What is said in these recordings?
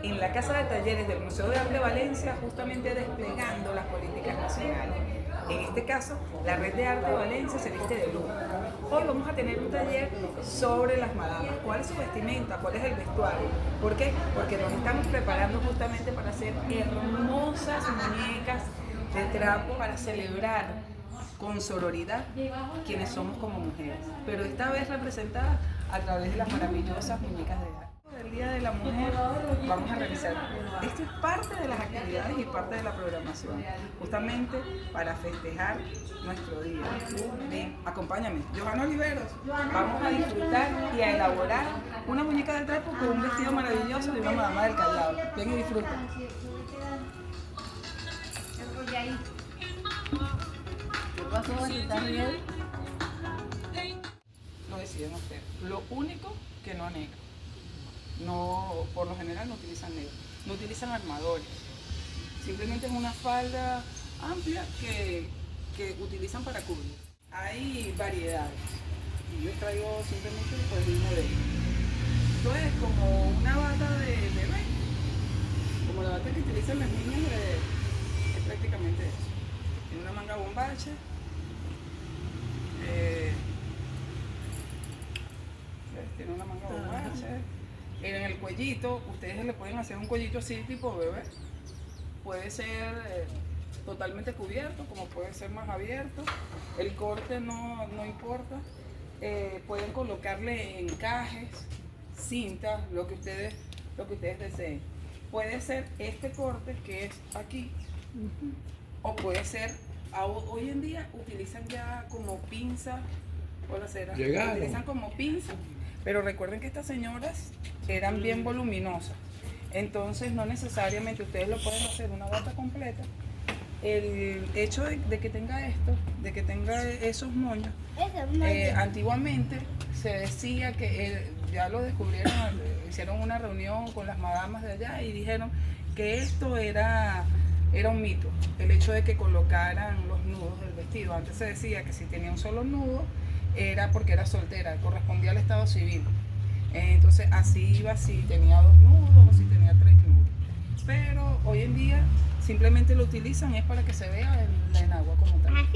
en la Casa de Talleres del Museo de Arte de Valencia, justamente desplegando las políticas nacionales. En este caso, la Red de Arte de Valencia se viste de lujo. Hoy vamos a tener un taller sobre las madamas. ¿Cuál es su vestimenta? ¿Cuál es el vestuario? ¿Por qué? Porque nos estamos preparando justamente para hacer hermosas muñecas de trapo para celebrar con sororidad quienes somos como mujeres, pero esta vez representadas a través de las maravillosas muñecas de arte. El Día de la Mujer vamos a realizar. Esto es parte de las actividades y parte de la programación, justamente para festejar nuestro día. Ven, acompáñame. Johanna Oliveros, vamos a disfrutar y a elaborar una muñeca de trapo con un vestido maravilloso de una madama del Callao. Ven y disfruta. ¿Qué pasó? ¿Estás bien? Lo deciden ustedes. Lo único que no negro. No, por lo general no utilizan negro, no utilizan armadores, simplemente es una falda amplia que utilizan para cubrir. Hay variedades y yo traigo simplemente pues un modelo. Esto es como una bata de bebé, como la bata que utilizan las niñas, es prácticamente eso. Tiene una manga bombacha, tiene una manga bombacha. En el cuellito, ustedes le pueden hacer un cuellito así tipo bebé. Puede ser totalmente cubierto, como puede ser más abierto. El corte no importa. Pueden colocarle encajes, cintas, lo que ustedes deseen. Puede ser este corte que es aquí, o puede ser, hoy en día utilizan ya como pinza, o la cera, utilizan como pinza. Pero recuerden que estas señoras eran bien voluminosas, entonces no necesariamente ustedes lo pueden hacer una bata completa. El hecho de que tenga esto, de que tenga esos moños, antiguamente se decía que ya lo descubrieron, hicieron una reunión con las madamas de allá y dijeron que esto era un mito, el hecho de que colocaran los nudos del vestido. Antes se decía que si tenía un solo nudo era porque era soltera, correspondía al estado civil. Entonces así iba si tenía 2 nudos o si tenía 3 nudos. Pero hoy en día simplemente lo utilizan es para que se vea la enagua como tal.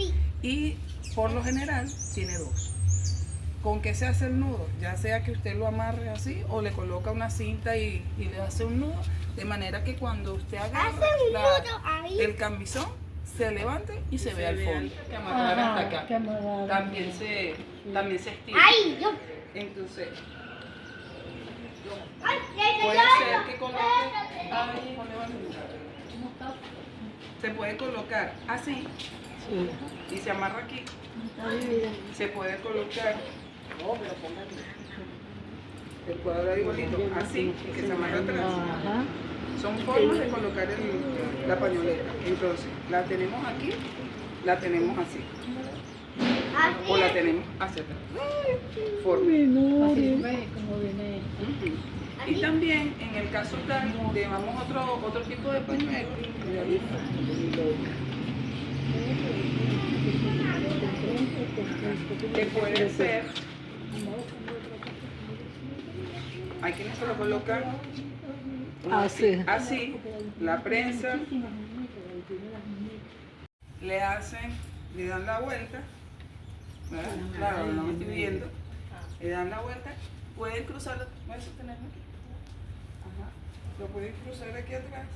Y por lo general tiene 2. ¿Con qué se hace el nudo? Ya sea que usted lo amarre así o le coloca una cinta y le hace un nudo, de manera que cuando usted haga el camisón se levante y se vea al fondo. Que amarrar hasta acá. También se estira. Entonces, puede ser que coloque ahí, se puede colocar así y se amarra aquí. Se puede colocar el cuadro igualito, así, que se amarra atrás. Son formas de colocar la pañoleta. Entonces, la tenemos aquí, la tenemos así. O la tenemos hacia atrás. Y también, en el caso tal, llevamos otro tipo de pañuelo. Que puede ser, hay quienes se lo colocan así, la prensa, le dan la vuelta, ¿verdad? Claro, no me estoy viendo, le dan la vuelta, pueden cruzarlo, ¿puedes sostenerlo aquí? Ajá. Lo pueden cruzar aquí atrás.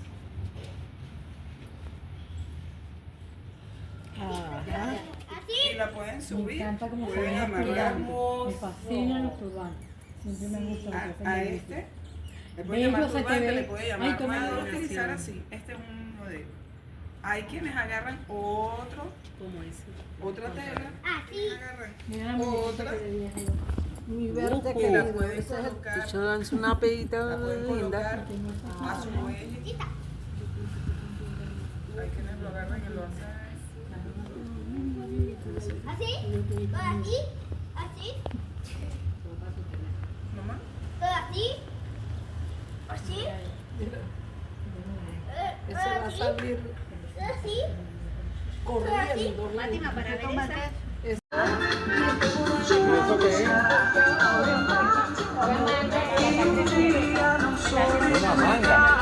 Y la pueden subir, pueden amarrar. Me fascinan los turbantes. Siempre me gusta a este, le pueden llamar turbante, le puede llamar, pueden utilizar así. Este es un modelo. Hay quienes agarran otra tela, agarran otra, mi verde que la pueden colocar, es una pedita la pueden colocar linda. a su eje. Hay quienes lo agarran y lo hacen ¿Así? nomás. ¿Así? Ese va a salir ¿Así? corriendo. Fátima, para ver esa. ¿Eso qué es? Una manga.